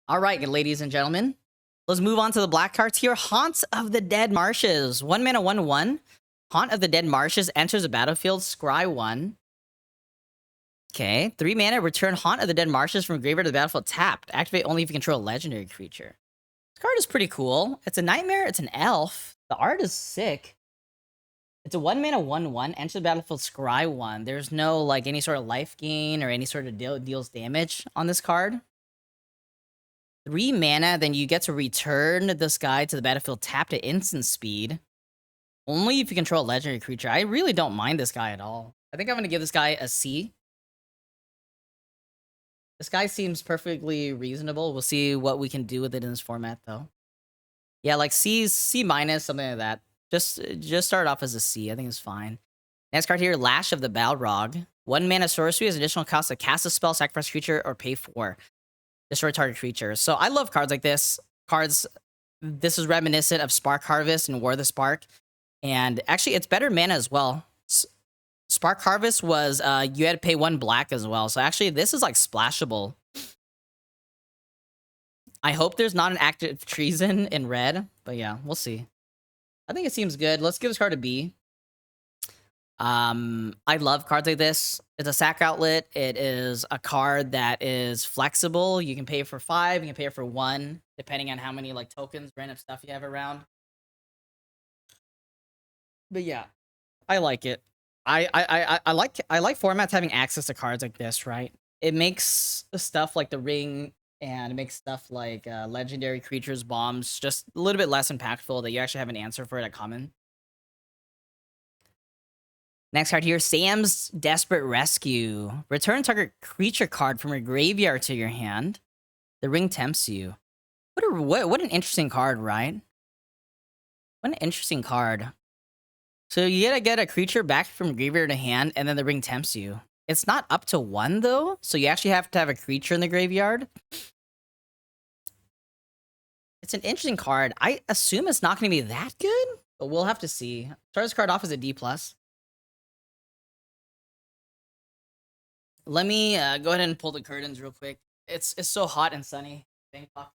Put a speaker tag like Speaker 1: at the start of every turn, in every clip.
Speaker 1: All right, ladies and gentlemen, let's move on to the black cards here. Haunts of the Dead Marshes. 1 mana, 1/1. Haunt of the Dead Marshes enters the battlefield. Scry 1. Okay, 3 mana. Return Haunt of the Dead Marshes from graveyard to the battlefield tapped. Activate only if you control a legendary creature. This card is pretty cool. It's a nightmare. It's an elf. The art is sick. It's a 1 mana, 1/1. Enter the battlefield. Scry 1. There's no like any sort of life gain or any sort of deals damage on this card. 3 mana, then you get to return this guy to the battlefield tapped at instant speed. Only if you control a legendary creature. I really don't mind this guy at all. I think I'm going to give this guy a C. This guy seems perfectly reasonable. We'll see what we can do with it in this format, though. Yeah, like C minus, something like that. Just start off as a C. I think it's fine. Next card here, Lash of the Balrog. 1 mana sorcery has additional cost to cast a spell, sacrifice a creature, or pay for. Destroy target creature. So I love cards like this. This is reminiscent of Spark Harvest and War of the Spark. And actually, it's better mana as well. Spark Harvest was, you had to pay 1 black as well. So actually, this is like splashable. I hope there's not an active treason in red. But yeah, we'll see. I think it seems good. Let's give this card a B. I love cards like this. It's a sack outlet. It is a card that is flexible. You can pay for 5, you can pay for 1, depending on how many like tokens, random stuff you have around. But yeah, I like it. I like formats having access to cards like this, right? It makes the stuff like the ring and it makes stuff like legendary creatures, bombs, just a little bit less impactful that you actually have an answer for it at common. Next card here, Sam's Desperate Rescue. Return target creature card from your graveyard to your hand. The ring tempts you. What an interesting card, right? What an interesting card. So you gotta get a creature back from graveyard to hand, and then the ring tempts you. It's not up to 1, though, so you actually have to have a creature in the graveyard. It's an interesting card. I assume it's not going to be that good, but we'll have to see. Start this card off as a D+. Let me go ahead and pull the curtains real quick. It's so hot and sunny. Bangkok.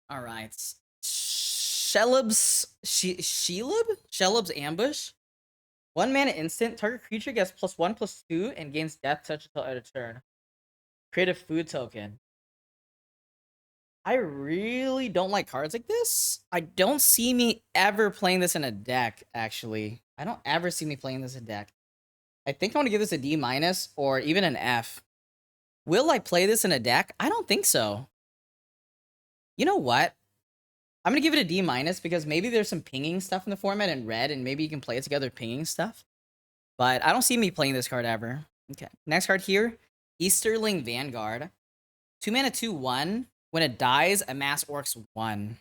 Speaker 1: All right. Shelob's Ambush. 1 mana instant. Target creature gets +1/+2 and gains death touch until end of turn. Create a food token. I really don't like cards like this. I don't see me ever playing this in a deck, actually. I don't ever see me playing this in a deck. I think I want to give this a D- or even an F. Will I play this in a deck? I don't think so. You know what? I'm going to give it a D- because maybe there's some pinging stuff in the format in red, and maybe you can play it together pinging stuff. But I don't see me playing this card ever. Okay. Next card here, Easterling Vanguard. 2 mana, 2/1. When it dies, amass orcs 1.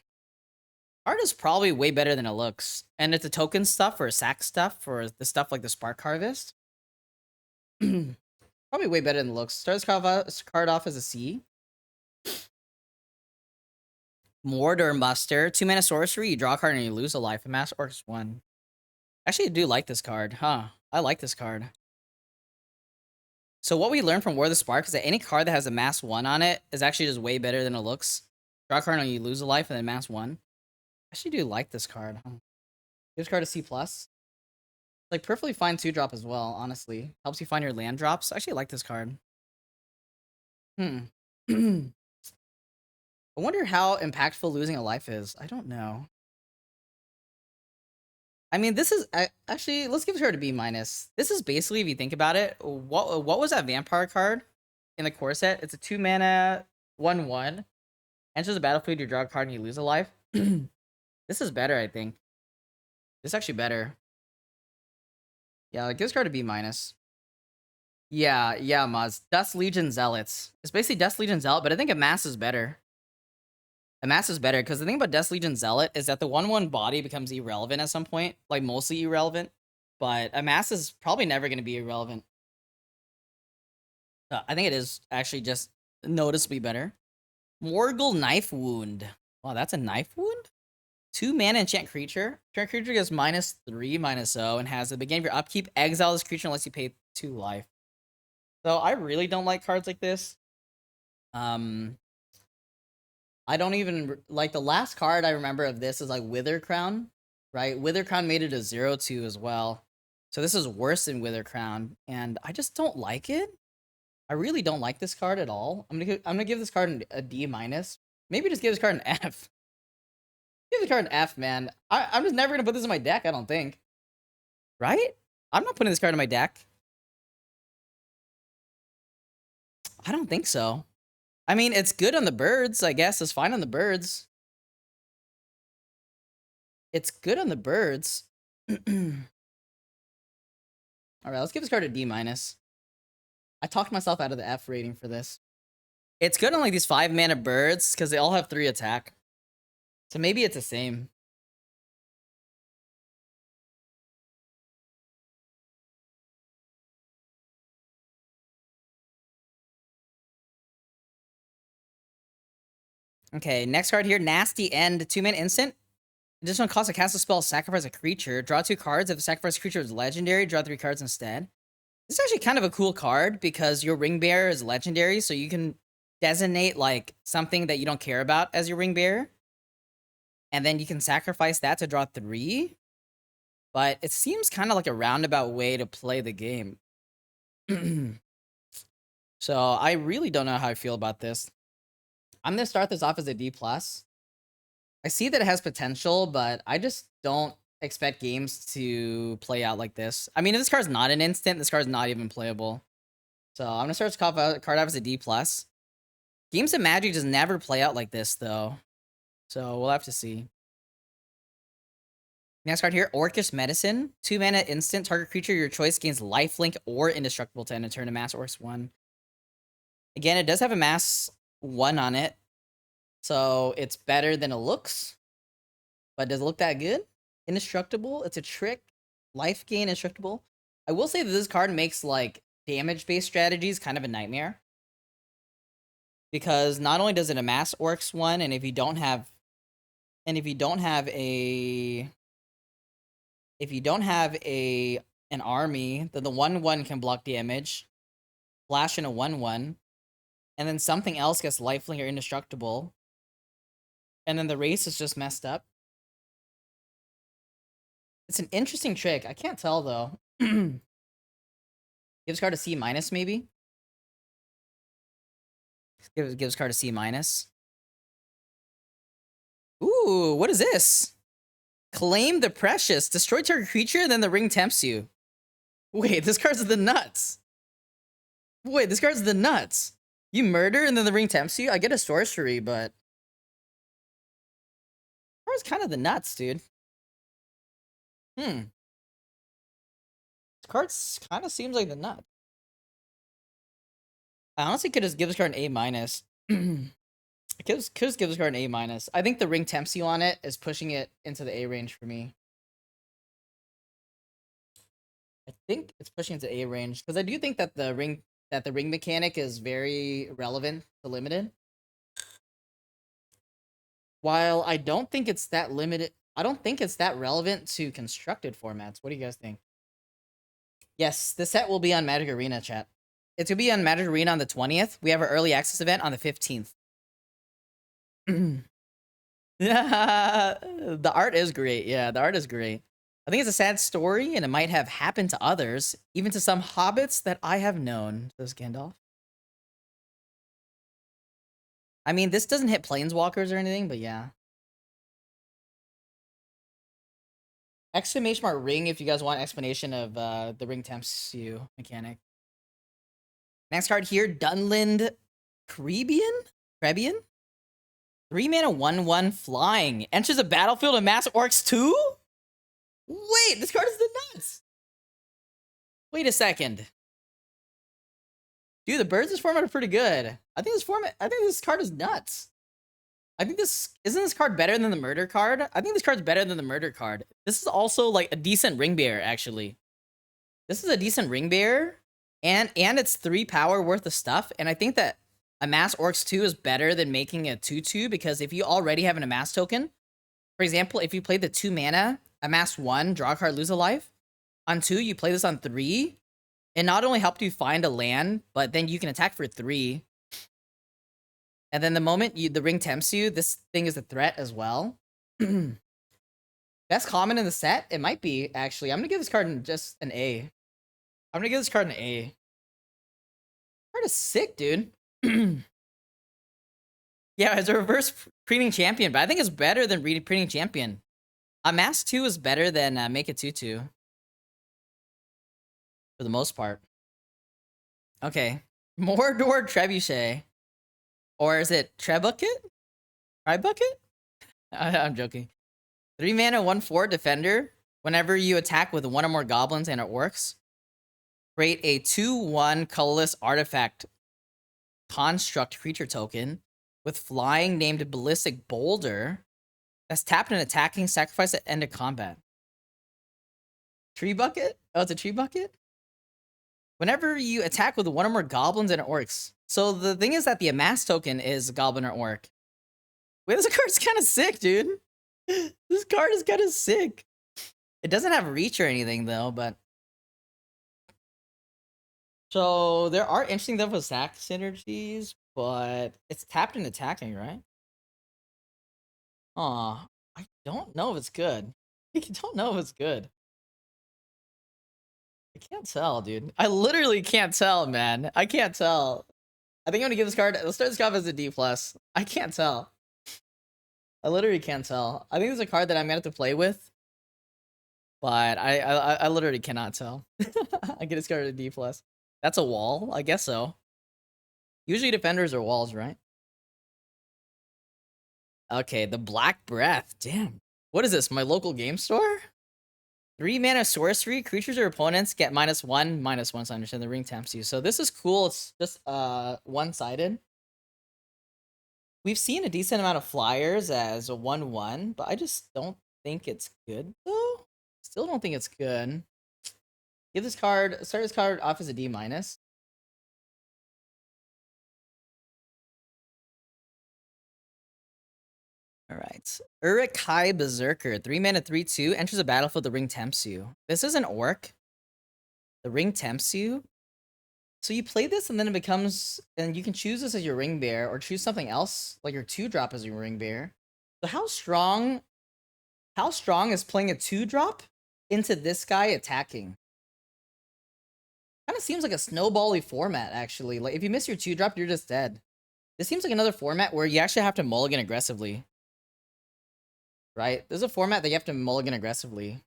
Speaker 1: Art is probably way better than it looks. And it's a token stuff or a sack stuff or the stuff like the Spark Harvest. Probably way better than it looks. Start this card off as a C. Mordor Muster. 2 mana sorcery. You draw a card and you lose a life. Amass orcs 1. Actually, I do like this card. Huh. I like this card. So what we learned from War of the Spark is that any card that has a mass 1 on it is actually just way better than it looks. Draw a card and you lose a life and then mass 1. I actually do like this card. Huh? This card is C+. Like perfectly fine 2-drop as well, honestly. Helps you find your land drops. I actually like this card. I wonder how impactful losing a life is. I don't know. I mean, this is actually, let's give this card a B-. This is basically, if you think about it, what was that vampire card in the core set? It's a 2 mana 1/1. Enters the battlefield, you draw a card and you lose a life. This is better, I think. This is actually better. Yeah, like, give this card a B-. Yeah, Maz. Dust Legion Zealots. It's basically Dust Legion Zealot, but I think Amass is better. Amass is better, because the thing about Dust Legion Zealot is that the 1/1 body becomes irrelevant at some point. Like, mostly irrelevant. But Amass is probably never going to be irrelevant. I think it is actually just noticeably better. Morgul Knife Wound. Wow, that's a knife wound? 2 mana enchant creature. Enchant creature gets -3/-0 and has at the beginning of your upkeep, exile this creature unless you pay 2 life. So I really don't like cards like this. I don't even like the last card I remember of this is like Wither Crown, right? Wither Crown made it a 0/2 as well. So this is worse than Wither Crown, and I just don't like it. I really don't like this card at all. I'm gonna give this card a D-. Maybe just give this card an F. Give the card an F, man. I'm just never gonna put this in my deck, I don't think. Right? I'm not putting this card in my deck. I don't think so. I mean, it's good on the birds, I guess. It's fine on the birds. It's good on the birds. Alright, let's give this card a D-. I talked myself out of the F rating for this. It's good on like these 5 mana birds, because they all have 3 attack. So maybe it's the same. Okay, next card here, Nasty End, 2 mana instant. Additional cost to cast a spell, sacrifice a creature. Draw 2 cards. If the sacrifice creature is legendary, draw 3 cards instead. This is actually kind of a cool card because your Ring Bearer is legendary, so you can designate like something that you don't care about as your Ring Bearer. And then you can sacrifice that to draw 3. But it seems kind of like a roundabout way to play the game. So I really don't know how I feel about this. I'm going to start this off as a D+. I see that it has potential, but I just don't expect games to play out like this. I mean, if this card's not an instant, this card's not even playable. So I'm going to start this card off as a D+. Games of Magic just never play out like this, though. So we'll have to see. Next card here, Orcish Medicine. 2 mana instant. Target creature your choice gains lifelink or indestructible to end a turn. A Mass Orcs 1. Again, it does have a Mass 1 on it. So it's better than it looks. But does it look that good? Indestructible. It's a trick. Life gain indestructible. I will say that this card makes like damage-based strategies kind of a nightmare. Because not only does it amass Orcs 1, and if you don't have an army, then the 1/1 can block damage. Flash in a 1/1. And then something else gets lifelink or indestructible. And then the race is just messed up. It's an interesting trick. I can't tell, though. Give this card a C-, maybe? Give this card a C-. Ooh, what is this? Claim the Precious. Destroy target creature, and then the ring tempts you. Wait, this card's the nuts. Wait, this card's the nuts. You murder, and then the ring tempts you? I get a sorcery, but... Card's kind of the nuts, dude. This card kind of seems like the nut. I honestly could just give this card an A-. Could just give this card an A-. I think the ring tempts you on it is pushing it into the A range for me. I think it's pushing into A range because I do think that the ring mechanic is very relevant to limited. While I don't think it's that limited, I don't think it's that relevant to constructed formats. What do you guys think? Yes, the set will be on Magic Arena, chat. It's gonna be on Magic Arena on the 20th. We have our early access event on the 15th. Yeah, the art is great. Yeah, the art is great. I think it's a sad story, and it might have happened to others, even to some hobbits that I have known, says Gandalf. I mean, this doesn't hit planeswalkers or anything, but yeah. Exclamation mark ring if you guys want an explanation of the ring tempts you mechanic. Next card here, Dunland Crebian? 3 mana 1/1 flying. Enters the battlefield of Mass Orcs 2? Wait, this card is the nuts. Wait a second. Dude, the birds in this format are pretty good. I think this card is nuts. Isn't this card better than the murder card? I think this card's better than the murder card. This is also like a decent ring bearer, actually. This is a decent ring bearer, and it's 3 power worth of stuff. And I think that Amass Orcs 2 is better than making a 2/2 because if you already have an Amass token, For example, if you play the 2 mana, amass 1, draw a card, lose a life. On 2, you play this on 3. It not only helped you find a land, but then you can attack for 3. And then the moment the ring tempts you, this thing is a threat as well. Best common in the set? It might be, actually. I'm gonna give this card just an A. I'm gonna give this card an A. Card is sick, dude. Yeah, it's a reverse Preening Champion, but I think it's better than Preening Champion. Amass 2 is better than Make It 2/2. For the most part. Okay. Mordor Trebuchet. Or is it Trebucket? Tribucket? I'm joking. 3 mana, 1/4 defender. Whenever you attack with 1 or more goblins and it works, create a 2/1 colorless artifact construct creature token with flying named Ballistic Boulder that's tapped and attacking, sacrifice at end of combat. Tree Bucket? Oh, it's a Tree Bucket? Whenever you attack with 1 or more goblins and orcs. So the thing is that the amass token is goblin or orc. Wait, this card's kind of sick, dude. This card is kind of sick. It doesn't have reach or anything, though, but... So, there are interesting double stack synergies, but it's tapped and attacking, right? Aw, I don't know if it's good. I don't know if it's good. I can't tell, dude. I literally can't tell, man. I can't tell. I think I'm gonna give this card... Let's start this off as a D+. I can't tell. I literally can't tell. I think it's a card that I'm gonna have to play with. But I literally cannot tell. I get this card a D+. That's a wall? I guess so. Usually defenders are walls, right? Okay, the Black Breath. Damn. What is this? My local game store? 3 mana sorcery. Creatures or opponents get -1/-1. So I understand the ring tempts you. So this is cool. It's just one-sided. We've seen a decent amount of flyers as a 1/1, but I just don't think it's good though. Still don't think it's good. Give this card, start this card off as a D-. Alright. Uruk-hai Berserker. 3 mana, 3/2. Enters the battlefield, the ring tempts you. This is an orc. The ring tempts you. So you play this and then it becomes... And you can choose this as your ring bear or choose something else, like your 2-drop as your ring bear. So how strong is playing a 2-drop into this guy attacking? Kind of seems like a snowbally format, actually. Like, if you miss your 2-drop, you're just dead. This seems like another format where you actually have to mulligan aggressively. Right? There's a format that you have to mulligan aggressively.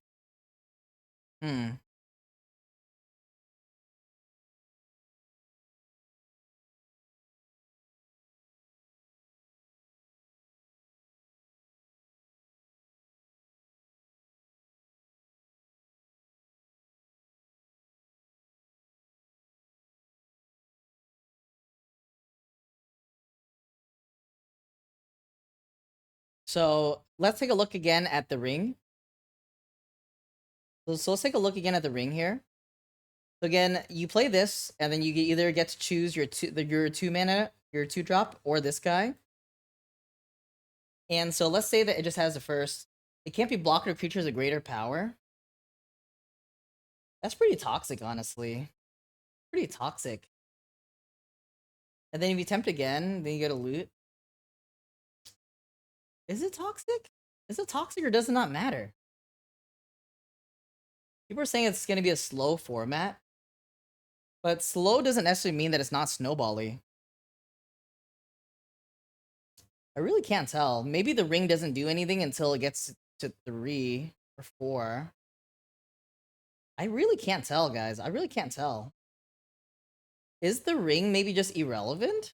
Speaker 1: So, let's take a look again at the ring. So let's take a look again at the ring here. So again, you play this, and then you either get to choose your 2 mana, your 2-drop, or this guy. And so let's say that it just has the first. It can't be blocked or creatures of greater power. That's pretty toxic, honestly. Pretty toxic. And then if you tempt again, then you get a loot. Is it toxic? Is it toxic or does it not matter? People are saying it's going to be a slow format. But slow doesn't necessarily mean that it's not snowbally. I really can't tell. Maybe the ring doesn't do anything until it gets to 3 or 4. I really can't tell, guys. I really can't tell. Is the ring maybe just irrelevant?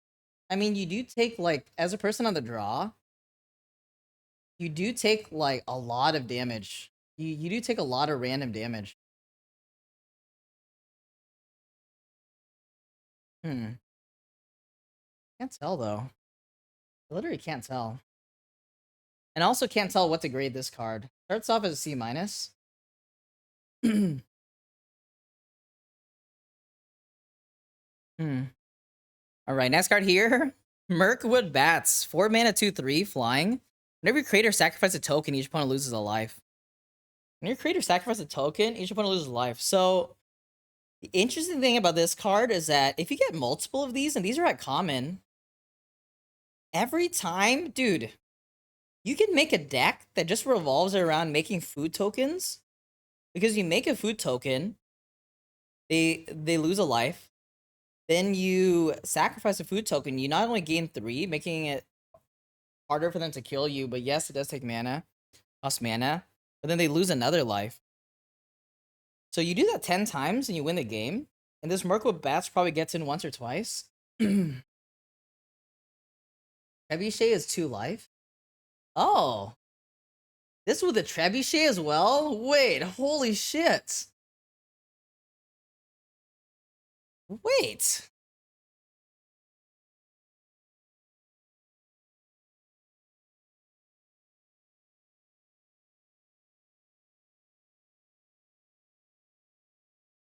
Speaker 1: I mean, you do take, like, as a person on the draw, you do take, like, a lot of damage. You do take a lot of random damage. Can't tell, though. I literally can't tell. And I also can't tell what to grade this card. Starts off as a C-. Alright, next card here. Mirkwood Bats. 4 mana, 2/3, flying. Whenever your creator sacrifices a token, each opponent loses a life. When your creator sacrifices a token, each opponent loses a life. So, the interesting thing about this card is that if you get multiple of these, and these are at common, every time, dude, you can make a deck that just revolves around making food tokens. Because you make a food token, they lose a life. Then you sacrifice a food token. You not only gain 3, making it harder for them to kill you, but yes, it does take mana, cost mana. But then they lose another life. So you do that 10 times and you win the game. And this Merc with Bats probably gets in once or twice. Trebuchet is 2 life. Oh. This with the Trebuchet as well? Wait, holy shit. Wait.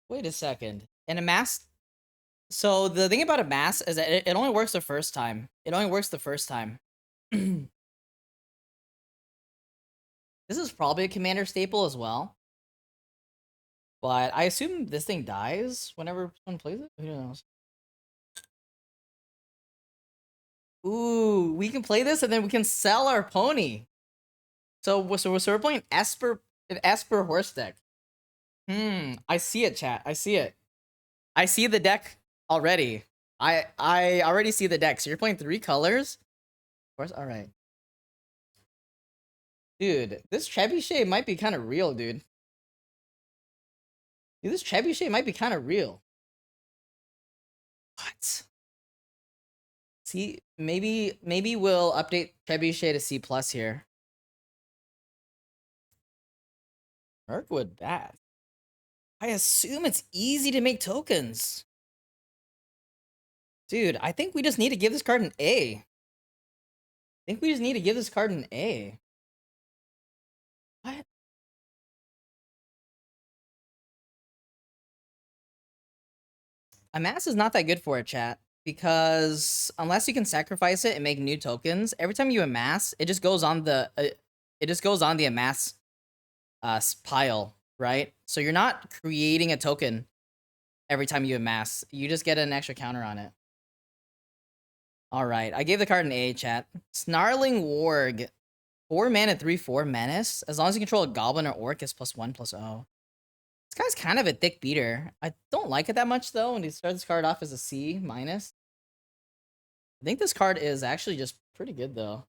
Speaker 1: Wait a second. And a mass. So the thing about a mass is that it only works the first time. It only works the first time. This is probably a commander staple as well. But I assume this thing dies whenever someone plays it. Who knows? Ooh, we can play this and then we can sell our pony. So we're playing an Esper horse deck. I see it, chat. I see it. I see the deck already. I already see the deck. So you're playing 3 colors? Of course, alright. Dude, this Trebuchet might be kind of real, dude. Dude, this Trebuchet might be kind of real. What? See, maybe we'll update Trebuchet to C+ here. Mirkwood Bat. I assume it's easy to make tokens. Dude, I think we just need to give this card an A. I think we just need to give this card an A. What? Amass is not that good for it, chat. Because unless you can sacrifice it and make new tokens, every time you amass, it just goes on the amass pile, right? So you're not creating a token every time you amass. You just get an extra counter on it. Alright, I gave the card an A, chat. Snarling Warg. 4 mana, 3/4 menace. As long as you control a goblin or orc, it's +1/+0. This guy's kind of a thick beater. I don't like it that much, though, when you start this card off as a C-. I think this card is actually just pretty good, though.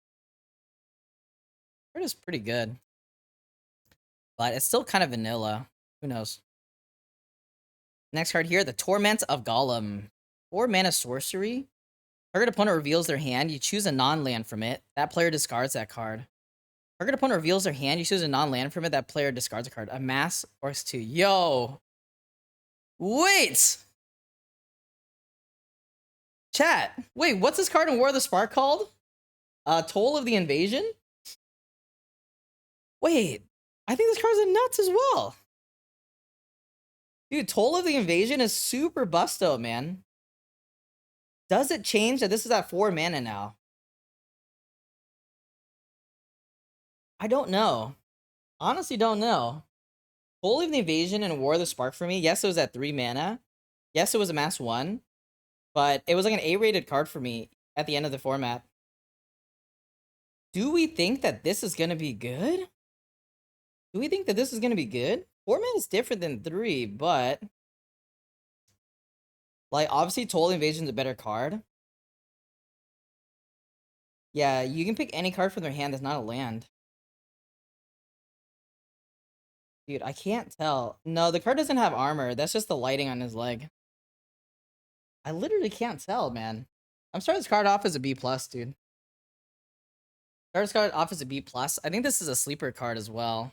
Speaker 1: It is pretty good. But it's still kind of vanilla. Who knows? Next card here, the Torments of Gollum. 4 mana sorcery. Target opponent reveals their hand. You choose a non-land from it. That player discards that card. Target opponent reveals their hand. You choose a non-land from it. That player discards a card. Amass works 2. Yo! Wait! Chat. Wait, what's this card in War of the Spark called? Toll of the Invasion? Wait. I think this card's a nuts as well. Dude, Toll of the Invasion is super busto, man. Does it change that this is at 4 mana now? I don't know. Honestly, don't know. Toll of the Invasion and War of the Spark for me, yes, it was at 3 mana. Yes, it was a mass 1. But it was like an A-rated card for me at the end of the format. Do we think that this is going to be good? Do we think that this is going to be good? 4 mana is different than 3, but... like, obviously, Toll Invasion is a better card. Yeah, you can pick any card from their hand that's not a land. Dude, I can't tell. No, the card doesn't have armor. That's just the lighting on his leg. I literally can't tell, man. I'm starting this card off as a B+, dude. Start this card off as a B+. I think this is a sleeper card as well.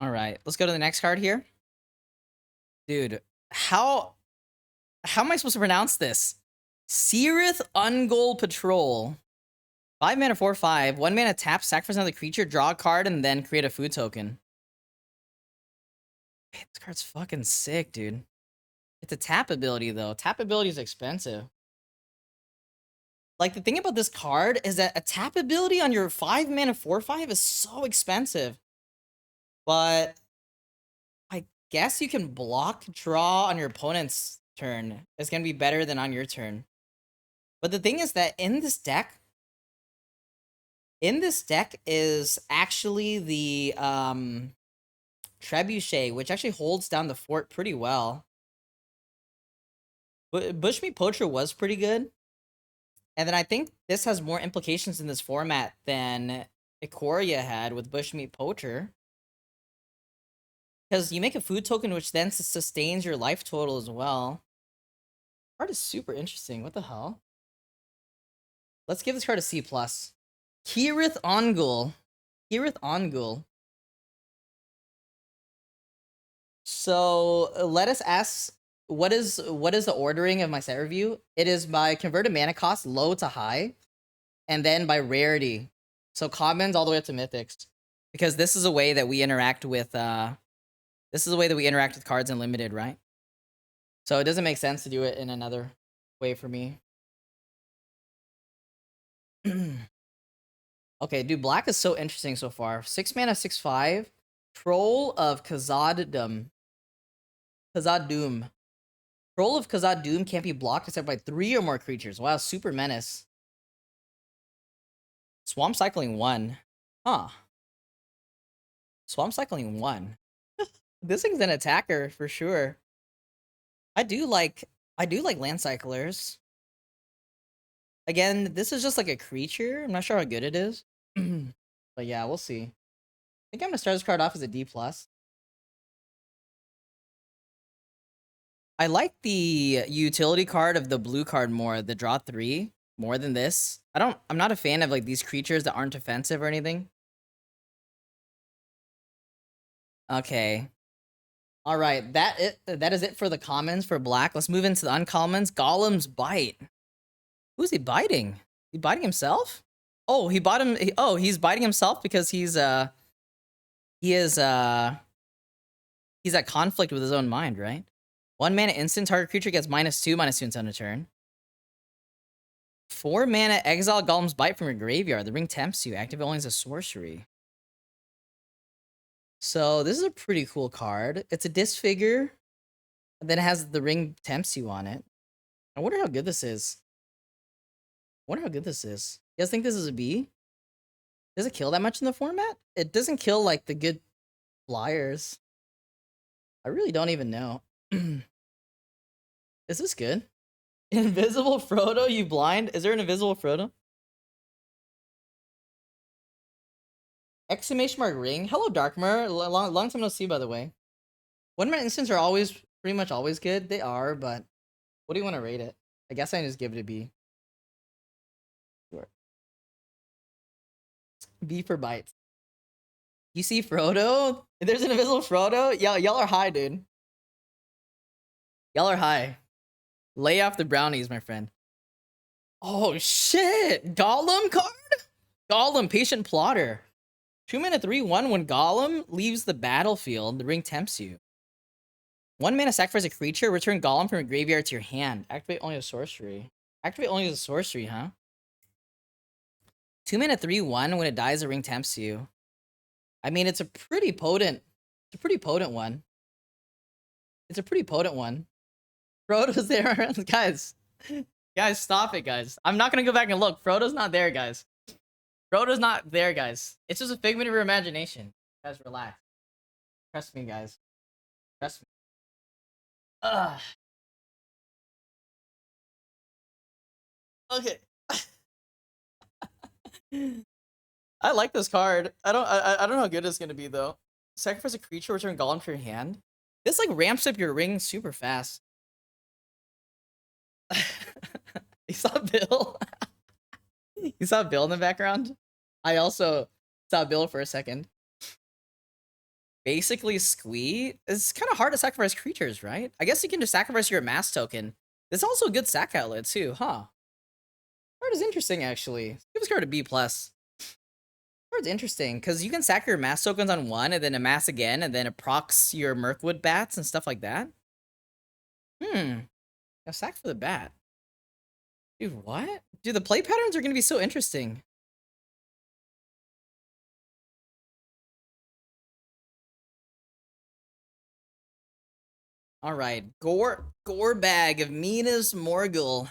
Speaker 1: All right, let's go to the next card here. Dude, how am I supposed to pronounce this? Seereth Ungol Patrol. 5 mana, 4/5. 1 mana tap, sacrifice another creature, draw a card, and then create a food token. Man, this card's fucking sick, dude. It's a tap ability, though. Tap ability is expensive. Like, the thing about this card is that a tap ability on your 5 mana 4/5 is so expensive. But I guess you can block draw on your opponent's turn. It's gonna be better than on your turn. But the thing is that in this deck is actually the Trebuchet, which actually holds down the fort pretty well. But Bushmeat Poacher was pretty good. And then I think this has more implications in this format than Ikoria had with Bushmeat Poacher. Because you make a food token which then sustains your life total as well. Card is super interesting. What the hell? Let's give this card a C+. Kirith Ongul. Kirith Ongul. So let us ask, what is the ordering of my set review? It is by converted mana cost, low to high, and then by rarity. So commons all the way up to mythics, because this is a way that we interact with cards in limited, right? So it doesn't make sense to do it in another way for me. Okay, dude, black is so interesting so far. 6 mana, 6/5. Troll of Khazad-dûm. Troll of Khazad-dûm can't be blocked except by 3 or more creatures. Wow, super menace. Swamp Cycling 1. Huh. Swamp Cycling 1. This thing's an attacker for sure. I do like land cyclers. Again, this is just like a creature. I'm not sure how good it is. But yeah, we'll see. I think I'm gonna start this card off as a D+. I like the utility card of the blue card more, the draw 3, more than this. I'm not a fan of like these creatures that aren't offensive or anything. Okay. All right, that is it for the commons for black. Let's move into the uncommons. Gollum's Bite. Who's he biting? He biting himself? Oh, he bought him. He's biting himself because he's at conflict with his own mind, right? 1 mana instant, target creature gets -2/-2 until end of turn. 4 mana, exile Gollum's Bite from your graveyard. The ring tempts you. Activate only as a sorcery. So this is a pretty cool card. It's a disfigure, and then it has the ring tempts you on it. I wonder how good this is. You guys think this is a B? Does it kill that much in the format? It doesn't kill like the good flyers. I really don't even know. Is this good? Invisible Frodo, you blind? Is there an invisible Frodo? Exclamation mark ring. Hello, Darkmer. Long time no see, by the way. 1 mana instants are always pretty much always good. They are, but what do you want to rate it? I guess I just give it a B. Sure. B for bites. You see Frodo? There's an invisible Frodo? Y'all are high, dude. Y'all are high. Lay off the brownies, my friend. Oh, shit. Gollum card? Gollum, Patient Plotter. 2 mana, 3/1. When Gollum leaves the battlefield, the ring tempts you. 1 mana, sacrifice a creature. Return Gollum from your graveyard to your hand. Activate only a sorcery. Activate only as a sorcery, huh? 2 mana, 3/1. When it dies, the ring tempts you. I mean, it's a pretty potent one. Frodo's there. Guys, stop it, guys. I'm not gonna go back and look. Frodo's not there, guys. It's just a figment of your imagination. Guys, relax. Trust me, guys. Trust me. Ugh. Okay. I like this card. I don't know how good it's gonna be though. Sacrifice a creature, return Gollum to your hand. This like ramps up your ring super fast. You saw Bill? You saw Bill in the background? I also saw Bill for a second. Basically, Squee. It's kind of hard to sacrifice creatures, right? I guess you can just sacrifice your mass token. It's also a good sack outlet too, huh? Card is interesting, actually. Give this card a B+. Card's interesting, because you can sack your mass tokens on one, and then amass again, and then it procs your Mirkwood bats and stuff like that. A sack for the bat. Dude, what? Dude, the play patterns are going to be so interesting. Alright, Gore Bag of Minas Morgul.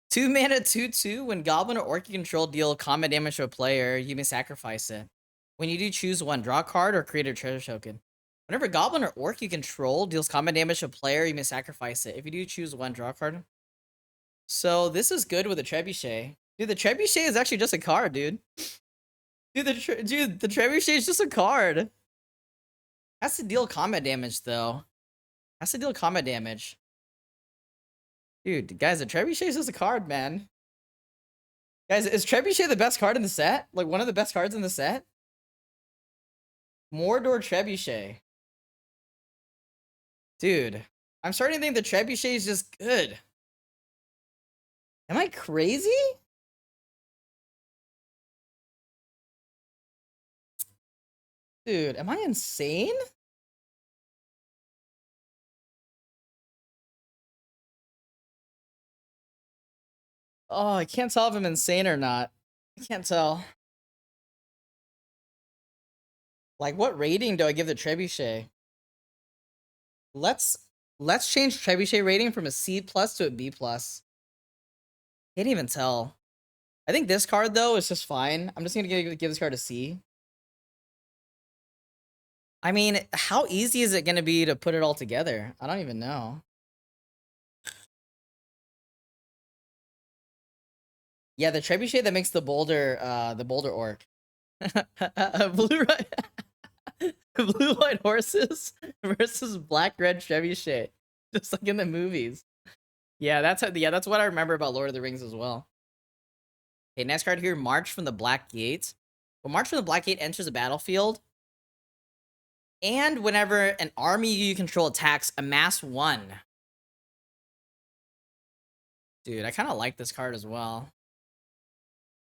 Speaker 1: 2 mana, 2/2. When Goblin or Orc you control deal combat damage to a player, you may sacrifice it. When you do, choose one, draw a card or create a treasure token. Whenever Goblin or Orc you control deals combat damage to a player, you may sacrifice it. If you do, choose one, draw a card. So this is good with a Trebuchet. Dude, the Trebuchet is actually just a card, dude. Dude, the Trebuchet is just a card. Has to deal combat damage, though. Has to deal combat damage. Dude, guys, the Trebuchet is just a card, man. Guys, is Trebuchet the best card in the set? Like, one of the best cards in the set? Mordor Trebuchet. Dude, I'm starting to think the Trebuchet is just good. Am I crazy? Dude, am I insane? Oh, I can't tell if I'm insane or not. I can't tell. Like, what rating do I give the Trebuchet? Let's change Trebuchet rating from a C+ to a B+. Can't even tell. I think this card, though, is just fine. I'm just gonna give this card a C. I mean, how easy is it gonna be to put it all together? I don't even know. Yeah, the Trebuchet that makes the Boulder Orc. Blue Blue white horses versus black red Trebuchet, just like in the movies. Yeah, that's what I remember about Lord of the Rings as well. Okay, next card here, March from the Black Gate. When March from the Black Gate enters the battlefield, and whenever an army you control attacks, amass 1. Dude, I kind of like this card as well.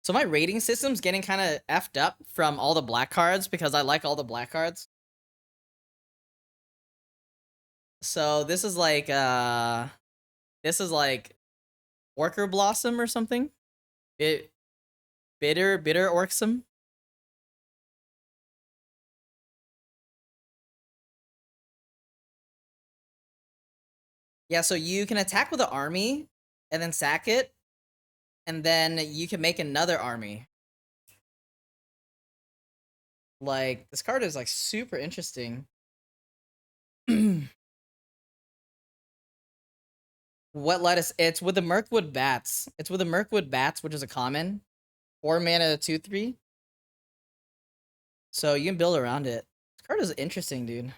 Speaker 1: So my rating system's getting kind of effed up from all the black cards because I like all the black cards. So this is like Orchard Blossom or something. Bitter Orcsome. Yeah, so you can attack with an army and then sack it, and then you can make another army. Like, this card is like super interesting. What lettuce? It's with the Mirkwood Bats. It's with the Mirkwood Bats, which is a common. 4 mana, 2/3. So you can build around it. This card is interesting, dude.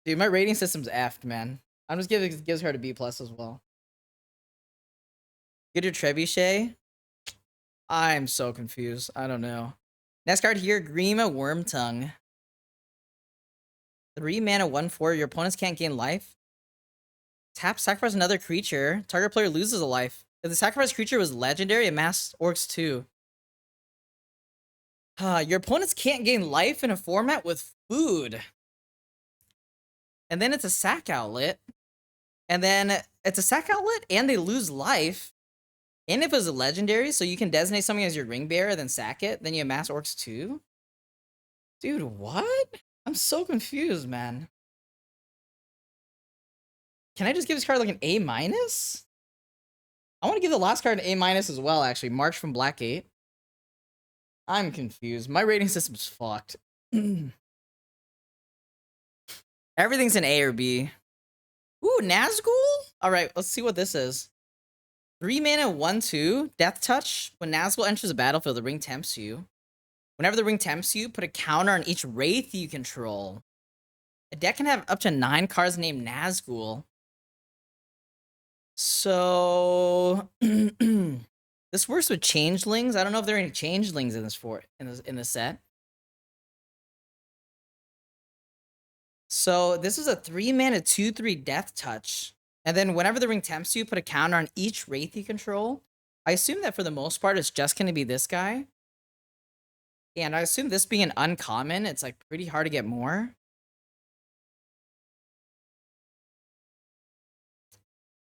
Speaker 1: Dude, my rating system's effed, man. I'm just gives her a B+ as well. Get your Trebuchet. I'm so confused. I don't know. Next card here, Grima Wormtongue. 3 mana, 1/4. Your opponents can't gain life. Tap, sacrifice another creature. Target player loses a life. If the sacrifice creature was legendary, amass orcs 2. Your opponents can't gain life in a format with food. And then it's a sack outlet. And then it's a sack outlet and they lose life. And if it's a legendary, so you can designate something as your ring bearer, then sack it, then you amass orcs 2. Dude, what? I'm so confused, man. Can I just give this card like an A-? I want to give the last card an A- as well, actually. March from Black Gate. I'm confused. My rating system's fucked. Everything's an A or B. Ooh, Nazgul? Alright, let's see what this is. 3 mana, 1/2. Death Touch. When Nazgul enters the battlefield, the ring tempts you. Whenever the ring tempts you, put a counter on each Wraith you control. A deck can have up to 9 cards named Nazgul. So this works with changelings. I don't know if there are any changelings in this set. So this is a 3 mana 2/3 Death Touch. And then whenever the ring tempts you, put a counter on each Wraith you control. I assume that for the most part, it's just going to be this guy. And I assume this being an uncommon, it's like pretty hard to get more.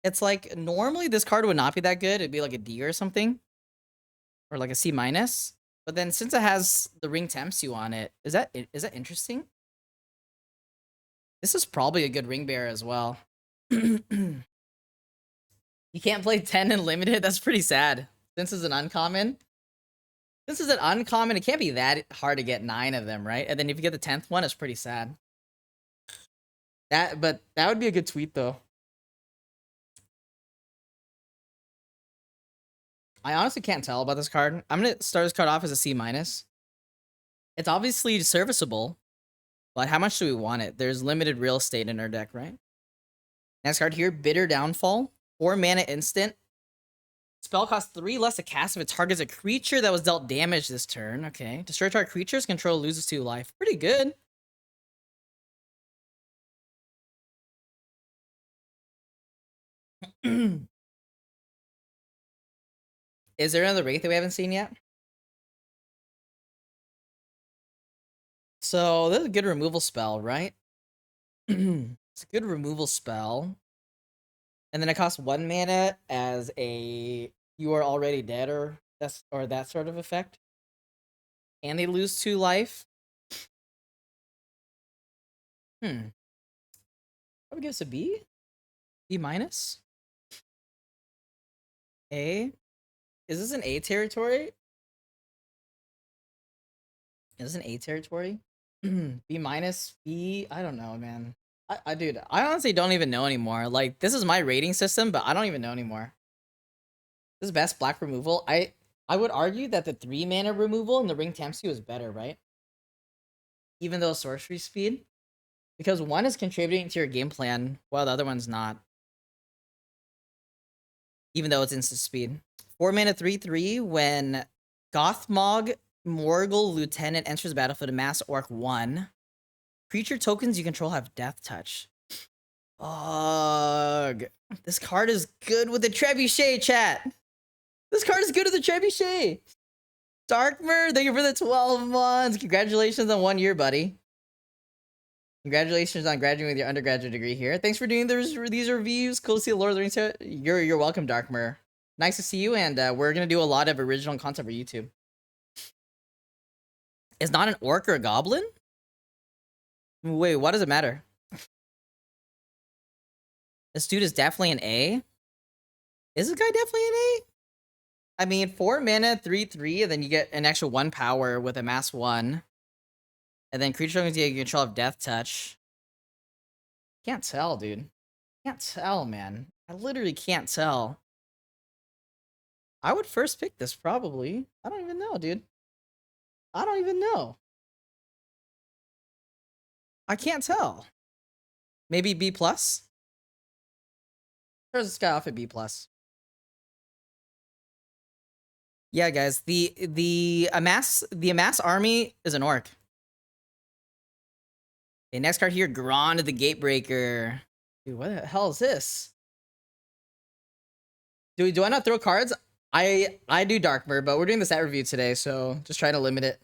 Speaker 1: It's like normally this card would not be that good. It'd be like a D or something. Or like a C minus. But then since it has the ring tempts you on it, is that interesting? This is probably a good ring bearer as well. You can't play 10 in limited? That's pretty sad. Since it's an uncommon. This is an uncommon. It can't be that hard to get 9 of them, right? And then if you get the 10th one, it's pretty sad. But that would be a good tweet though. I honestly can't tell about this card. I'm gonna start this card off as a C minus. It's obviously serviceable, but how much do we want it? There's limited real estate in our deck, right? Next card here, Bitter Downfall. 4 mana instant. Spell costs 3 less to cast if it targets a creature that was dealt damage this turn. Okay. Destroy target creatures, control loses 2 life. Pretty good. Is there another Wraith that we haven't seen yet? So this is a good removal spell, right? It's a good removal spell. And then it costs 1 mana as a you are already dead or that sort of effect. And they lose 2 life. Probably give us a B? B minus? A? Is this an A territory? Is this an A territory? B minus? B? I don't know, man. Dude, I honestly don't even know anymore. Like, this is my rating system, but I don't even know anymore. This is best black removal. I would argue that the 3 mana removal in the ring tempts you is better, right? Even though sorcery speed. Because one is contributing to your game plan, while the other one's not. Even though it's instant speed. 4 mana 3/3 when Gothmog Morgul Lieutenant enters the battlefield, Mass Orc 1. Creature tokens you control have Death Touch. Ugh. This card is good with the Trebuchet, chat. This card is good with the Trebuchet. Darkmer, thank you for the 12 months. Congratulations on 1 year, buddy. Congratulations on graduating with your undergraduate degree here. Thanks for doing these reviews. Cool to see Lord of the Rings here. You're welcome, Darkmer. Nice to see you, and we're gonna do a lot of original content for YouTube. Is not an orc or a goblin? Wait, what does it matter? This dude is definitely an A. Is this guy definitely an A? I mean, 4 mana, 3/3, and then you get an extra 1 power with a mass 1. And then creature tokens you control of Death Touch. Can't tell, dude. Can't tell, man. I literally can't tell. I would first pick this, probably. I don't even know, dude. I don't even know. I can't tell. Maybe B+? Where's this guy off at B+? Yeah, guys. The amass army is an orc. Okay, next card here, Grond the Gatebreaker. Dude, what the hell is this? Do I not throw cards? I do Darkmer, but we're doing the set review today, so just try to limit it.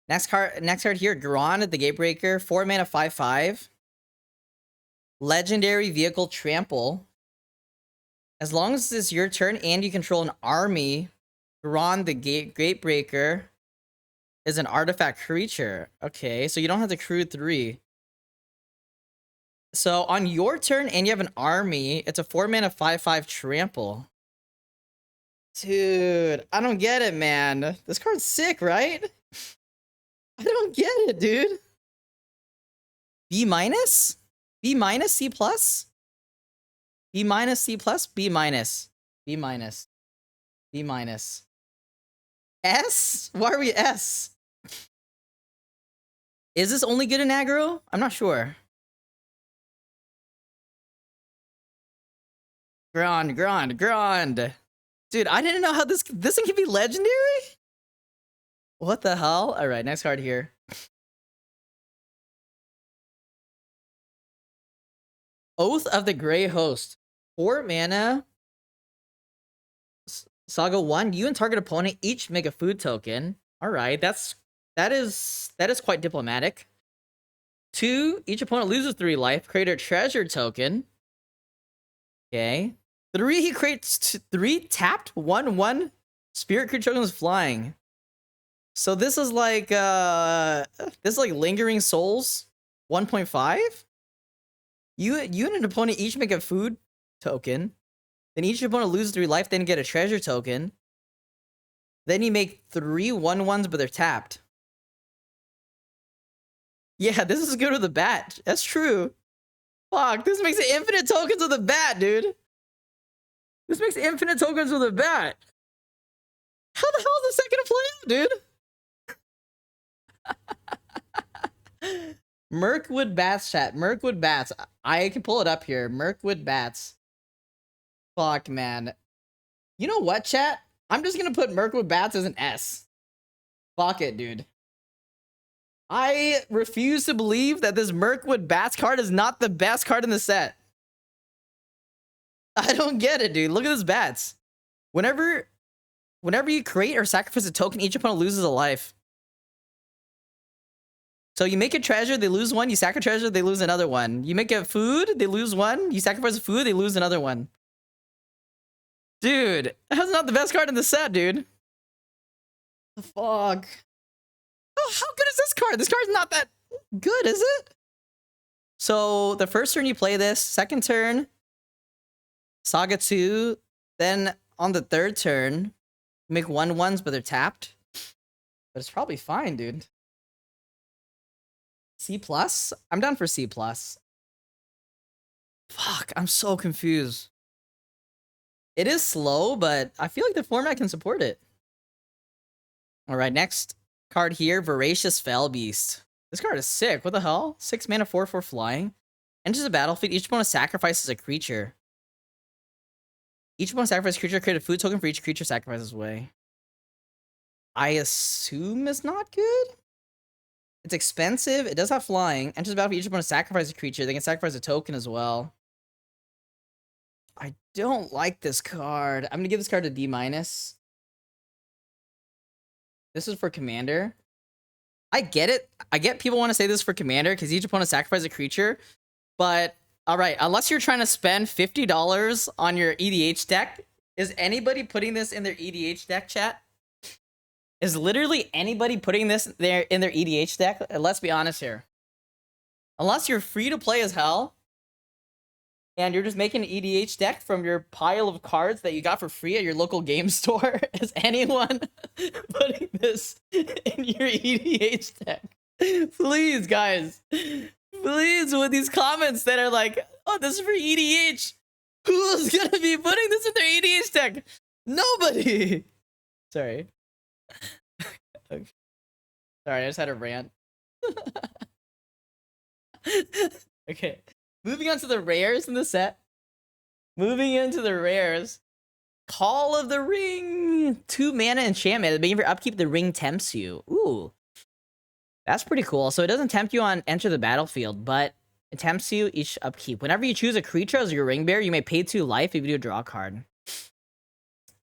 Speaker 1: Next card here, Grond the Gatebreaker, 4 mana 5/5. Legendary Vehicle Trample. As long as it's your turn and you control an army, Grond the Gatebreaker is an artifact creature. Okay, so you don't have to crew 3. So on your turn and you have an army, it's a 4 mana 5/5 trample. Dude, I don't get it, man. This card's sick, right? I don't get it, dude. B minus? B minus? C plus? B minus? C plus? B minus. B minus. B minus. S? Why are we S? Is this only good in aggro? I'm not sure. Grond. Dude, I didn't know how this thing can be legendary? What the hell? Alright, next card here. Oath of the Grey Host. 4 mana. Saga 1, you and target opponent each make a food token. Alright, that is quite diplomatic. 2, each opponent loses 3 life. Create a treasure token. Okay. 3, he creates 3 tapped 1/1 spirit creature tokens flying. So this is like Lingering Souls 1.5. You and an opponent each make a food token. Then each opponent loses 3 life, then get a treasure token. Then you make 3 1/1s, but they're tapped. Yeah, this is good with the bat. That's true. Fuck, this makes it infinite tokens with a bat, dude. This makes infinite tokens with a bat. How the hell is this second to play out, dude? Mirkwood Bats, chat. Mirkwood Bats. I can pull it up here. Mirkwood Bats. Fuck, man. You know what, chat? I'm just gonna put Mirkwood Bats as an S. Fuck it, dude. I refuse to believe that this Mirkwood Bats card is not the best card in the set. I don't get it, dude. Look at this bats. Whenever you create or sacrifice a token, each opponent loses a life. So you make a treasure, they lose 1. You sacrifice a treasure, they lose another 1. You make a food, they lose 1. You sacrifice a food, they lose another 1. Dude, that's not the best card in the set, dude. The fuck? Oh, how good is this card? This card's not that good, is it? So the first turn you play this, second turn, Saga 2, then on the third turn, you make 1/1s, but they're tapped. But it's probably fine, dude. C+? I'm down for C+. Fuck, I'm so confused. It is slow, but I feel like the format can support it. Alright, next card here, Voracious Fellbeast. This card is sick. What the hell? 6 mana, 4/4 flying. Enters the battlefield. Each opponent sacrifices a creature. Each opponent sacrifices a creature. Create a food token for each creature sacrifices away. I assume it's not good? It's expensive. It does have flying. Enters the battlefield. Each opponent sacrifices a creature. They can sacrifice a token as well. I don't like this card. I'm gonna give this card a D-. This is for Commander. I get it. I get people want to say this for Commander because each opponent sacrifices a creature. But, alright, unless you're trying to spend $50 on your EDH deck, is anybody putting this in their EDH deck, chat? Is literally anybody putting this there in their EDH deck? Let's be honest here. Unless you're free to play as hell, and you're just making an EDH deck from your pile of cards that you got for free at your local game store, is anyone putting this in your EDH deck? Please, guys. Please, with these comments that are like, oh, this is for EDH. Who's gonna be putting this in their EDH deck? Nobody. Sorry. Okay. Sorry, I just had a rant. Okay. Moving on to the rares in the set. Moving into the rares. Call of the Ring. 2 mana enchantment. At the beginning of your upkeep, the ring tempts you. Ooh. That's pretty cool. So it doesn't tempt you on enter the battlefield, but it tempts you each upkeep. Whenever you choose a creature as your ring bearer, you may pay 2 life if you do a draw card.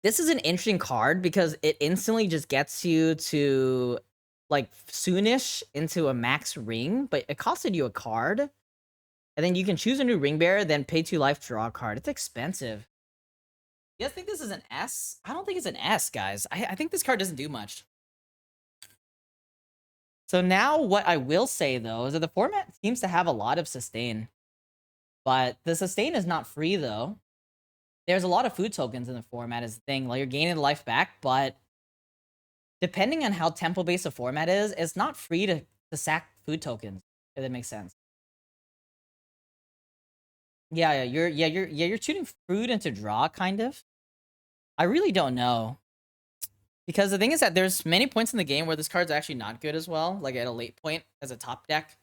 Speaker 1: This is an interesting card because it instantly just gets you to, like, soonish into a max ring, but it costed you a card. And then you can choose a new ring bearer, then pay 2 life, draw a card. It's expensive. You guys think this is an S? I don't think it's an S, guys. I think this card doesn't do much. So now what I will say, though, is that the format seems to have a lot of sustain. But the sustain is not free, though. There's a lot of food tokens in the format is the thing. Like, you're gaining life back, but depending on how tempo-based the format is, it's not free to sack food tokens, if that makes sense. Yeah, you're tuning food into draw, kind of. I really don't know. Because the thing is that there's many points in the game where this card's actually not good as well, like at a late point as a top deck.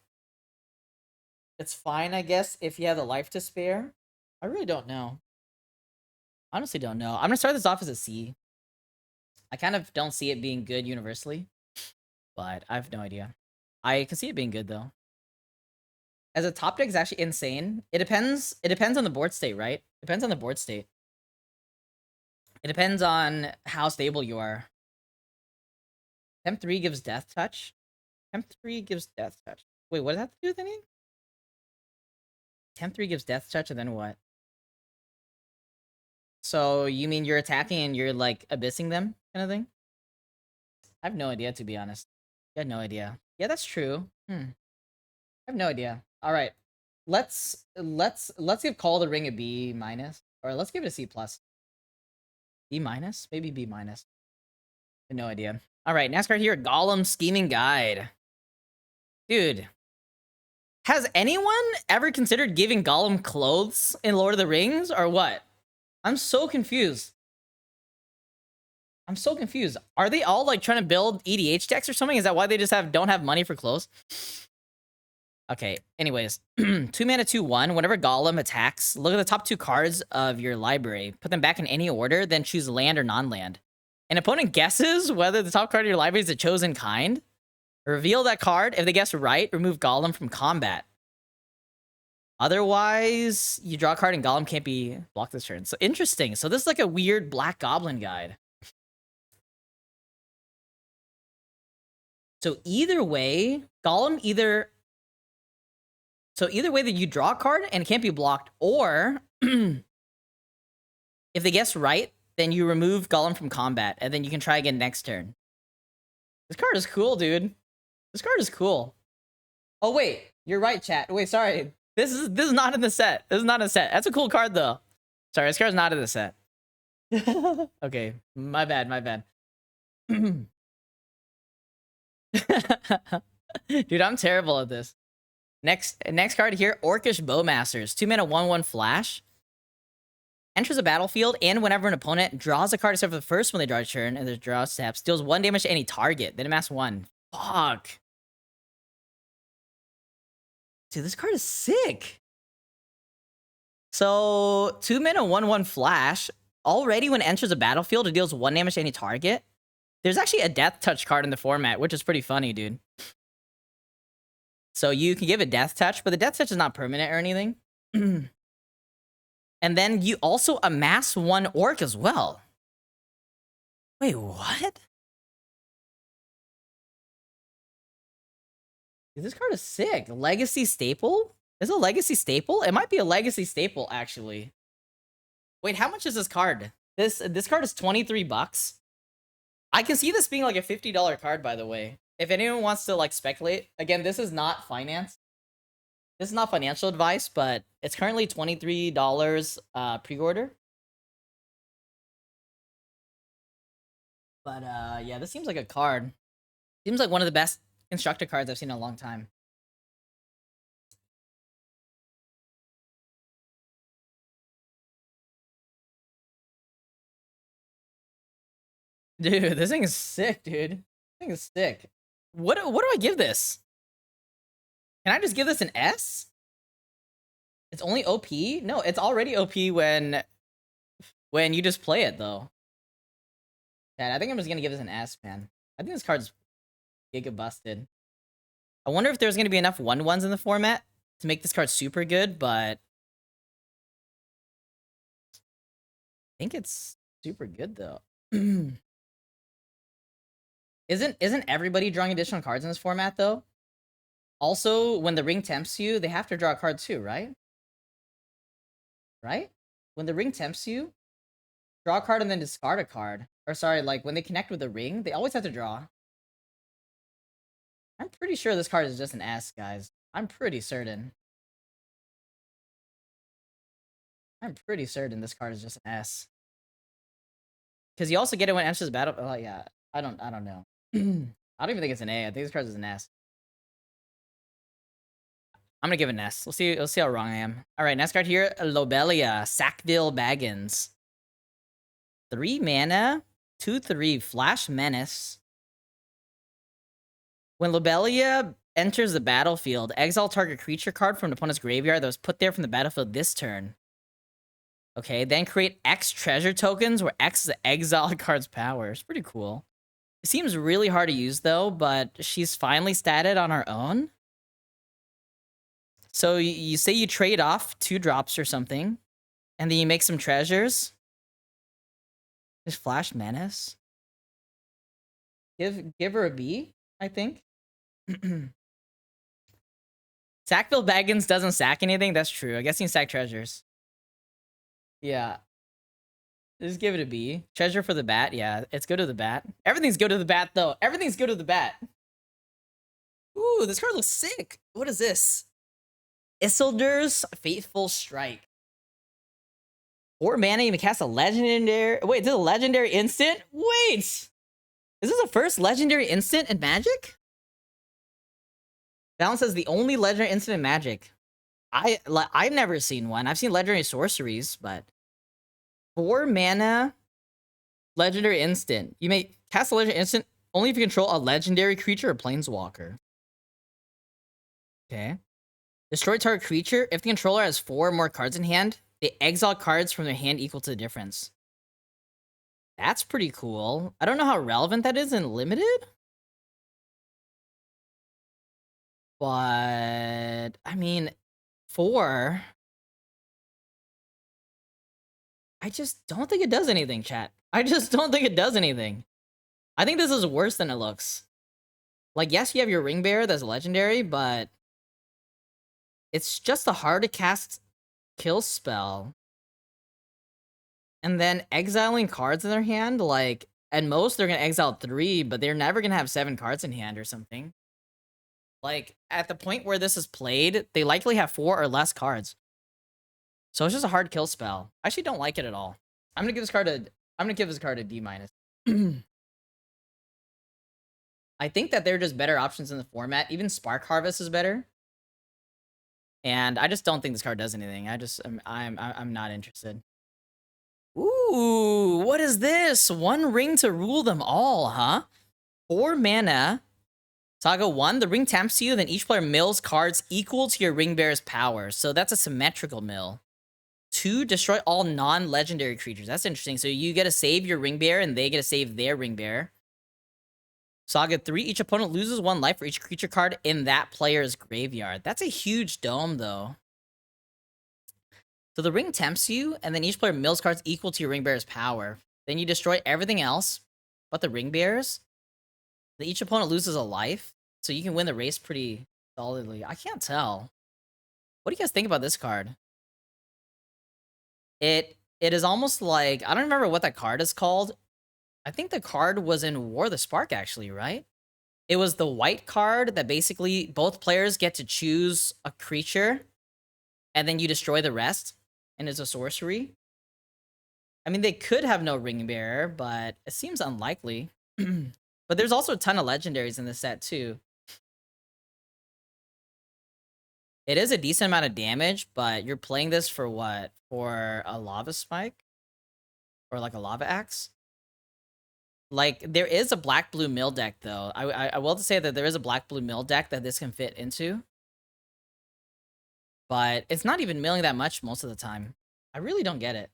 Speaker 1: It's fine, I guess, if you have the life to spare. I really don't know. Honestly don't know. I'm gonna start this off as a C. I kind of don't see it being good universally, but I have no idea. I can see it being good, though. As a top deck is actually insane. It depends on the board state, right? Depends on the board state. It depends on how stable you are. Temp 3 gives Death Touch. Temp 3 gives Death Touch. Wait, what does that have to do with anything? Temp 3 gives Death Touch, and then what? So, you mean you're attacking and you're, like, abyssing them, kind of thing? I have no idea, to be honest. I had no idea. Yeah, that's true. I have no idea. Alright. Let's give Call the Ring a B minus. Or let's give it a C plus. B minus? Maybe B minus. I have no idea. Alright, next card here, Gollum Scheming Guide. Dude. Has anyone ever considered giving Gollum clothes in Lord of the Rings, or what? I'm so confused. I'm so confused. Are they all, like, trying to build EDH decks or something? Is that why they just don't have money for clothes? Okay, anyways. 2 mana, 2/1. Whenever Gollum attacks, look at the top 2 cards of your library. Put them back in any order, then choose land or non-land. An opponent guesses whether the top card of your library is a chosen kind. Reveal that card. If they guess right, remove Gollum from combat. Otherwise, you draw a card and Gollum can't be blocked this turn. So interesting. So this is like a weird Black Goblin guide. So either way, Gollum So either way that you draw a card and it can't be blocked, or if they guess right, then you remove Gollum from combat, and then you can try again next turn. This card is cool, dude. This card is cool. Oh wait, you're right, chat. Wait, sorry. This is not in the set. This is not in the set. That's a cool card though. Sorry, this card's not in the set. Okay, my bad, my bad. Dude, I'm terrible at this. Next card here, Orcish Bowmasters. 2 mana, 1/1 flash. Enters a battlefield, and whenever an opponent draws a card except for the first one they draw a turn, and their draw steps, deals 1 damage to any target. Then amass 1. Fuck. Dude, this card is sick. So, 2 mana, 1/1 flash. Already when it enters a battlefield, it deals 1 damage to any target. There's actually a Death Touch card in the format, which is pretty funny, dude. So you can give it Death Touch, but the Death Touch is not permanent or anything. And then you also amass 1 orc as well. Wait, what? Dude, this card is sick. Legacy Staple? Is it a Legacy Staple? It might be a Legacy Staple, actually. Wait, how much is this card? This card is 23 bucks. I can see this being like a $50 card, by the way. If anyone wants to, like, speculate. Again, this is not finance. This is not financial advice, but it's currently $23 pre-order. But yeah, this seems like a card. Seems like one of the best constructed cards I've seen in a long time. Dude, this thing is sick, dude. This thing is sick. What do I give this? Can I just give this an S? It's only OP? No, it's already OP when you just play it, though. Dad, I think I'm just gonna give this an S, man. I think this card's giga busted. I wonder if there's gonna be enough 1/1s in the format to make this card super good, but I think it's super good, though. Isn't everybody drawing additional cards in this format, though? Also, when the ring tempts you, they have to draw a card too, right? Right? When the ring tempts you, draw a card and then discard a card. Or sorry, like, when they connect with the ring, they always have to draw. I'm pretty sure this card is just an S, guys. I'm pretty certain. I'm pretty certain this card is just an S. Because you also get it when it enters the battle. Oh, yeah. I don't know. I don't even think it's an A. I think this card is an S. I'm gonna give it an S. We'll see how wrong I am. Alright, next card here, Lobelia, Sackville Baggins. 3 mana, 2/3, Flash Menace. When Lobelia enters the battlefield, exile target creature card from an opponent's graveyard that was put there from the battlefield this turn. Okay, then create X treasure tokens where X is the exiled card's power. It's pretty cool. It seems really hard to use, though, but she's finally statted on her own. So you say you trade off 2 drops or something, and then you make some treasures. Just Flash Menace. Give her a B, I think. Sackville Baggins doesn't sack anything. That's true. I guess he can sack treasures. Yeah. Just give it a B. Treasure for the bat. Yeah, it's go to the bat. Everything's go to the bat, though. Everything's go to the bat. Ooh, this card looks sick. What is this? Isildur's Fateful Strike. 4 mana, you can cast a legendary... Wait, this is a legendary instant? Wait! Is this the first legendary instant in Magic? Balance says the only legendary instant in Magic. I've never seen one. I've seen legendary sorceries, but 4 mana legendary instant. You may cast a legendary instant only if you control a legendary creature or planeswalker. Okay. Destroy target creature. If the controller has 4 or more cards in hand, they exile cards from their hand equal to the difference. That's pretty cool. I don't know how relevant that is in limited. But I mean, 4. I just don't think it does anything, chat. I just don't think it does anything. I think this is worse than it looks. Like, yes, you have your Ring Bearer that's legendary, but it's just a hard to cast kill spell. And then exiling cards in their hand, like, at most they're gonna exile 3, but they're never gonna have 7 cards in hand or something. Like, at the point where this is played, they likely have 4 or less cards. So it's just a hard kill spell. I actually don't like it at all. I'm gonna give this card a D-. I think that they're just better options in the format. Even Spark Harvest is better. And I just don't think this card does anything. I'm not interested. Ooh, what is this? 1 ring to rule them all, huh? 4 mana. Saga 1, the ring tempts you, then each player mills cards equal to your ring bearer's power. So that's a symmetrical mill. 2, destroy all non-legendary creatures. That's interesting. So you get to save your ring bearer, and they get to save their ring bearer. Saga 3, each opponent loses 1 life for each creature card in that player's graveyard. That's a huge dome, though. So the ring tempts you, and then each player mills cards equal to your ring bearer's power. Then you destroy everything else but the ring bearers. Then each opponent loses a life, so you can win the race pretty solidly. I can't tell. What do you guys think about this card? It is almost like... I don't remember what that card is called. I think the card was in War of the Spark, actually, right? It was the white card that basically both players get to choose a creature, and then you destroy the rest, and it's a sorcery. I mean, they could have no ring bearer, but it seems unlikely. But there's also a ton of legendaries in this set, too. It is a decent amount of damage, but you're playing this for what? For a lava spike? Or like a lava axe? Like, there is a black-blue mill deck, though. I will say that there is a black-blue mill deck that this can fit into. But it's not even milling that much most of the time. I really don't get it.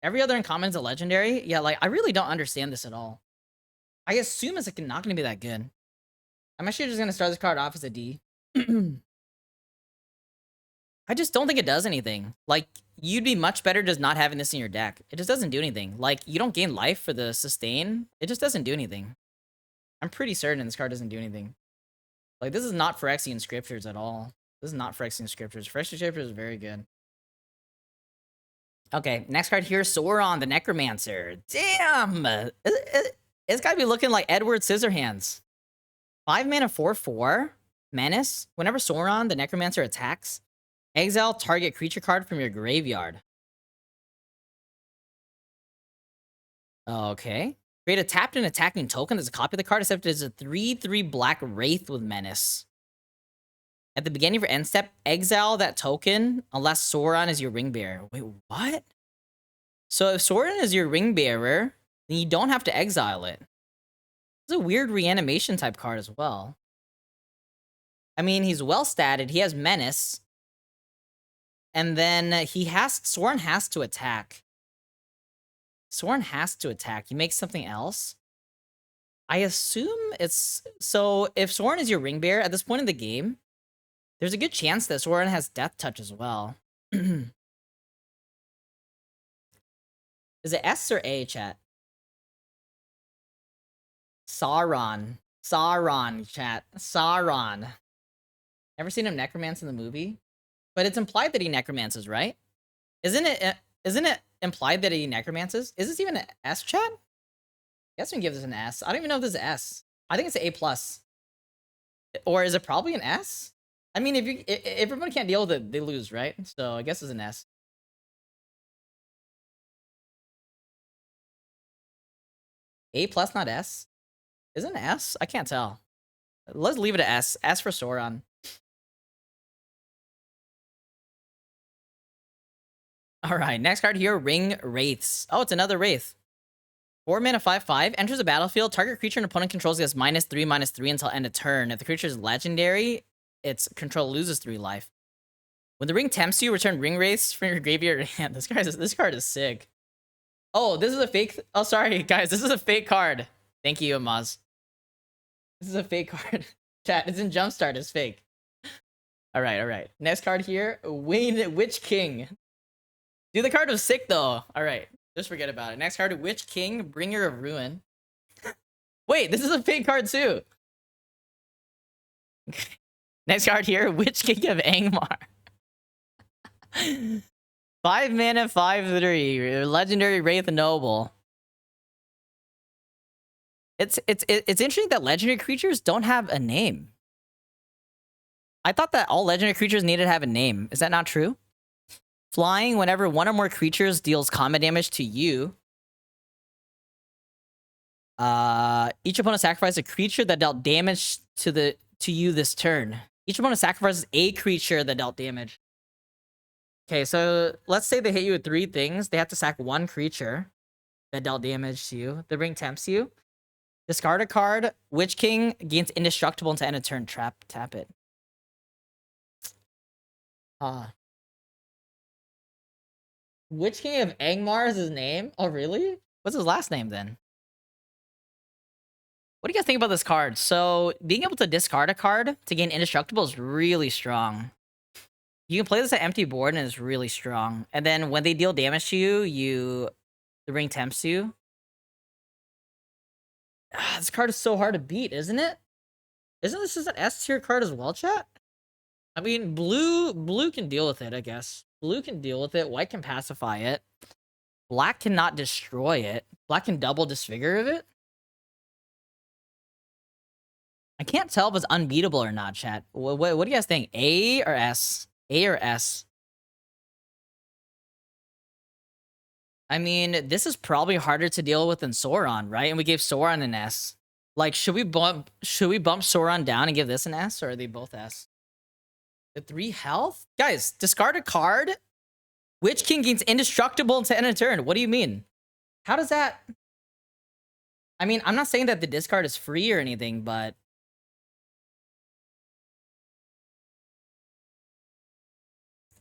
Speaker 1: Every other uncommon is a legendary? Yeah, like, I really don't understand this at all. I assume it's like, not going to be that good. I'm actually just going to start this card off as a D. I just don't think it does anything. Like, you'd be much better just not having this in your deck. It just doesn't do anything. Like, you don't gain life for the sustain. It just doesn't do anything. I'm pretty certain this card doesn't do anything. Like, this is not Phyrexian Scriptures at all. This is not Phyrexian Scriptures. Phyrexian Scriptures is very good. Okay, next card here, Sauron the Necromancer. Damn! It's gotta be looking like Edward Scissorhands. 5 mana 4/4. Menace. Whenever Sauron the Necromancer attacks, exile target creature card from your graveyard. Okay. Create a tapped and attacking token as a copy of the card, except it is a 3/3 black Wraith with Menace. At the beginning of your end step, exile that token unless Sauron is your ring bearer. Wait, what? So if Sauron is your ring bearer, then you don't have to exile it. It's a weird reanimation type card as well. I mean, he's well statted. He has Menace. And then Sauron has to attack. Sauron has to attack. He makes something else. I assume it's... So if Sauron is your ring bearer at this point in the game, there's a good chance that Sauron has Death Touch as well. Is it S or A, chat? Sauron. Sauron, chat. Sauron. Ever seen him necromance in the movie? But it's implied that he necromances, right? Isn't it implied that he necromances? Is this even an S, chat? I guess we can give this an S. I don't even know if this is S. I think it's an A+. Or is it probably an S? I mean, if everyone can't deal with it, they lose, right? So I guess it's an S. A+, not S? Is it an S? I can't tell. Let's leave it at S. S for Sauron. Alright, next card here, Ring Wraiths. Oh, it's another Wraith. 4 mana 5/5, enters the battlefield. Target creature an opponent controls gets -3/-3 until end of turn. If the creature is legendary, its control loses 3 life. When the ring tempts you, return Ring Wraiths from your graveyard. Yeah, this card is sick. Oh, this is a fake. Oh, sorry, guys. This is a fake card. Thank you, Amaz. This is a fake card. Chat, it's in Jumpstart. It's fake. Alright. Next card here, Witch King. Dude, the card was sick, though. Alright. Just forget about it. Next card, Witch King, Bringer of Ruin. Wait, this is a fake card too. Next card here, Witch King of Angmar. 5 mana, 5/3. Legendary Wraith Noble. It's interesting that legendary creatures don't have a name. I thought that all legendary creatures needed to have a name. Is that not true? Flying, whenever one or more creatures deals combat damage to you. Each opponent sacrifices a creature that dealt damage to you this turn. Each opponent sacrifices a creature that dealt damage. Okay, so let's say they hit you with 3 things. They have to sack 1 creature that dealt damage to you. The ring tempts you. Discard a card. Witch King gains indestructible until end of turn. Tap it. Witch King of Angmar is his name? Oh, really? What's his last name, then? What do you guys think about this card? So, being able to discard a card to gain indestructible is really strong. You can play this at empty board, and it's really strong. And then, when they deal damage to you, the ring tempts you. This card is so hard to beat, isn't it? Isn't this just an S tier card as well, chat? I mean, blue can deal with it, I guess. Blue can deal with it. White can pacify it. Black cannot destroy it. Black can double disfigure of it. I can't tell if it's unbeatable or not, chat. What do you guys think? A or S? A or S? I mean, this is probably harder to deal with than Sauron, right? And we gave Sauron an S. Like, should we bump Sauron down and give this an S, or are they both S? The 3 health? Guys, discard a card. Witch King gains indestructible until end of turn. What do you mean? How does that... I mean, I'm not saying that the discard is free or anything, but...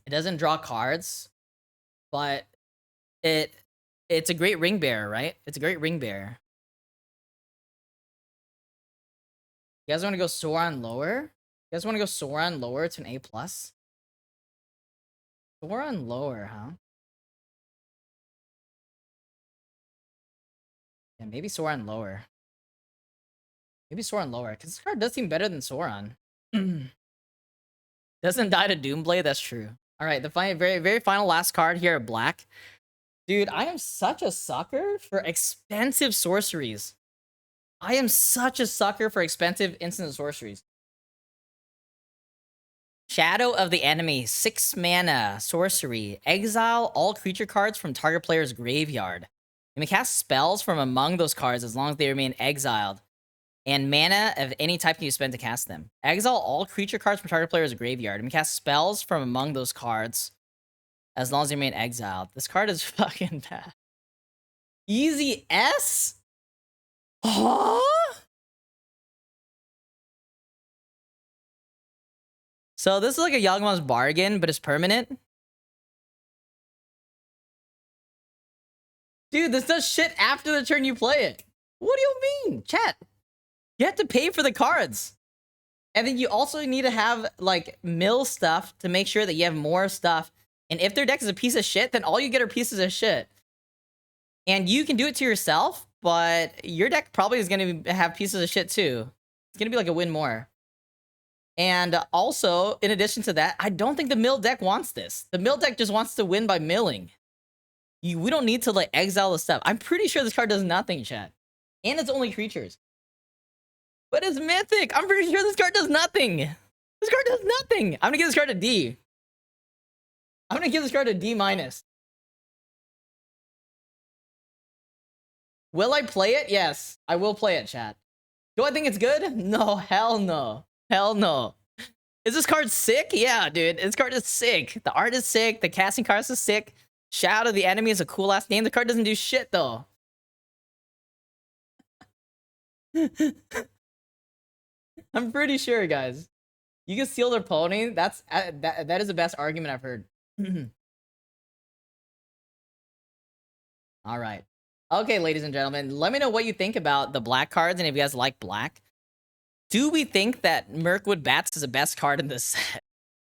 Speaker 1: It doesn't draw cards, but it's a great ring bearer, right? It's a great ring bearer. You guys want to go Sauron lower? You guys want to go Sauron lower to an A+? Sauron lower, huh? Yeah, maybe Sauron lower. Maybe Sauron lower, because this card does seem better than Sauron. Doesn't die to Doomblade, that's true. Alright, the very final last card here, black. Dude, I am such a sucker for expensive sorceries. I am such a sucker for expensive instant sorceries. Shadow of the Enemy, 6 mana, sorcery. Exile all creature cards from target player's graveyard. You may cast spells from among those cards as long as they remain exiled. And mana of any type can you spend to cast them. Exile all creature cards from target player's graveyard. You may cast spells from among those cards as long as they remain exiled. This card is fucking bad. Easy S? Huh? So this is like a Yawgmoth's Bargain, but it's permanent. Dude, this does shit after the turn you play it. What do you mean? Chat. You have to pay for the cards. And then you also need to have, like, mill stuff to make sure that you have more stuff. And if their deck is a piece of shit, then all you get are pieces of shit. And you can do it to yourself, but your deck probably is going to have pieces of shit too. It's going to be like a win more. And also, in addition to that, I don't think the mill deck wants this. The mill deck just wants to win by milling. We don't need to like exile the step. I'm pretty sure this card does nothing, chat. And it's only creatures. But it's mythic. I'm pretty sure this card does nothing. This card does nothing. I'm gonna give this card a D. I'm gonna give this card a D minus. Will I play it? Yes, I will play it, chat. Do I think it's good? No, hell no. Hell no. Is this card sick? Yeah, dude. This card is sick. The art is sick. The casting cards is sick. Shadow of the Enemy is a cool ass name. The card doesn't do shit though. I'm pretty sure, guys. You can steal their pony. That's that is the best argument I've heard. All right. Okay, ladies and gentlemen, let me know what you think about the black cards and if you guys like black. Do we think that Mirkwood Bats is the best card in this set?